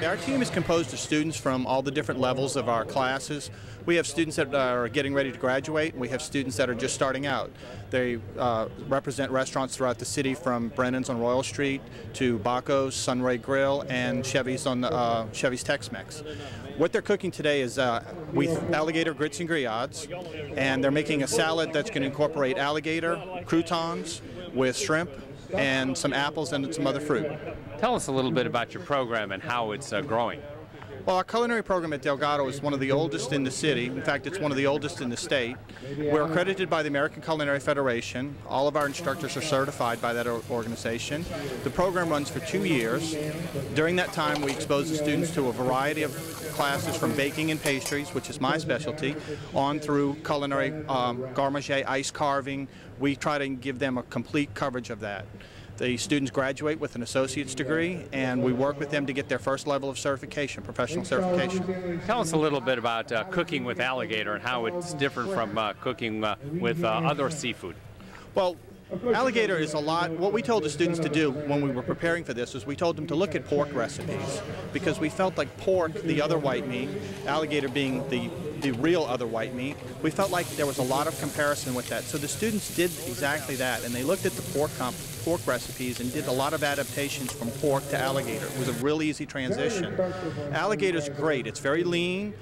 Our team is composed of students from all the different levels of our classes. We have students that are getting ready to graduate, and we have students that are just starting out. They represent restaurants throughout the city, from Brennan's on Royal Street to Baco's, Sunray Grill, and Chevy's on Chevy's Tex-Mex. What they're cooking today is with alligator grits and griots, and they're making a salad that's going to incorporate alligator, croutons with shrimp, and some apples and some other fruit. Tell us a little bit about your program and how it's growing. Well, our culinary program at Delgado is one of the oldest in the city. In fact, it's one of the oldest in the state. We're accredited by the American Culinary Federation. All of our instructors are certified by that organization. The program runs for 2 years. During that time, we expose the students to a variety of classes, from baking and pastries, which is my specialty, on through culinary, garde-manger, ice carving. We try to give them a complete coverage of that. The students graduate with an associate's degree, and we work with them to get their first level of certification, professional certification. Tell us a little bit about cooking with alligator and how it's different from cooking with other seafood. Well, alligator is a lot. What we told the students to do when we were preparing for this is we told them to look at pork recipes, because we felt like pork, the other white meat, alligator being the real other white meat, we felt like there was a lot of comparison with that. So the students did exactly that, and they looked at the pork recipes and did a lot of adaptations from pork to alligator. It was a real easy transition. Alligator's great. It's very lean.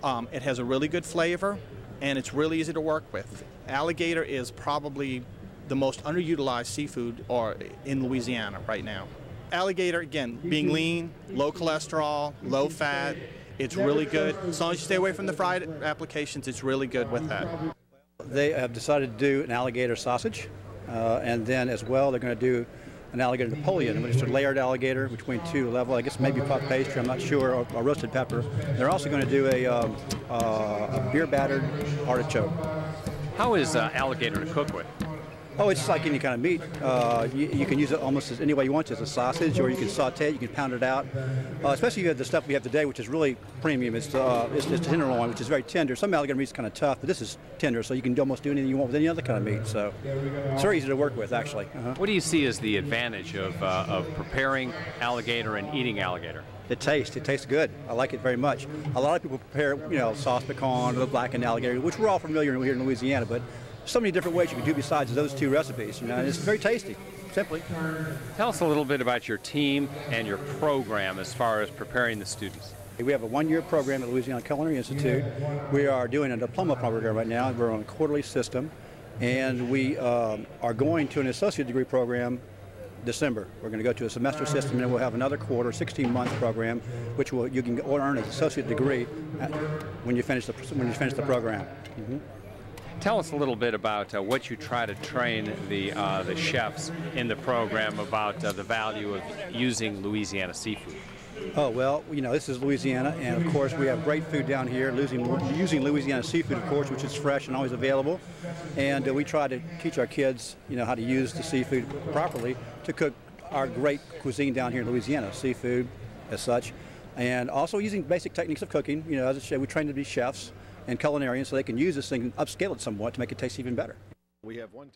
It has a really good flavor, and it's really easy to work with. Alligator is probably the most underutilized seafood in Louisiana right now. Alligator, again, being lean, low cholesterol, low fat, it's really good. As long as you stay away from the fried applications, it's really good with that. They have decided to do an alligator sausage, and then as well they're going to do an alligator Napoleon, which is a layered alligator between two levels. I guess maybe puff pastry, I'm not sure, or roasted pepper. They're also going to do a beer-battered artichoke. How is alligator to cook with? Oh, it's just like any kind of meat. You can use it almost any way you want to, as a sausage, or you can saute it, you can pound it out. Especially the stuff we have today, which is really premium. It's tenderloin, which is very tender. Some alligator meat's kind of tough, but this is tender, so you can almost do anything you want with any other kind of meat. So it's very easy to work with, actually. What do you see as the advantage of preparing alligator and eating alligator? It tastes good. I like it very much. A lot of people prepare, sauce pecan or blackened alligator, which we're all familiar with here in Louisiana, but so many different ways you can do besides those two recipes, and it's very tasty, simply. Tell us a little bit about your team and your program as far as preparing the students. We have a one-year program at Louisiana Culinary Institute. We are doing a diploma program right now. We're on a quarterly system, and we are going to an associate degree program December. We're going to go to a semester system, and then we'll have another quarter, 16-month program, which you can earn an associate degree when you finish the program. Mm-hmm. Tell us a little bit about what you try to train the chefs in the program about the value of using Louisiana seafood. Oh, well, this is Louisiana, and of course we have great food down here, using Louisiana seafood, of course, which is fresh and always available. And we try to teach our kids, how to use the seafood properly to cook our great cuisine down here in Louisiana, seafood as such. And also using basic techniques of cooking. As I said, we train to be chefs and culinarians, so they can use this thing and upscale it somewhat to make it taste even better. We have one.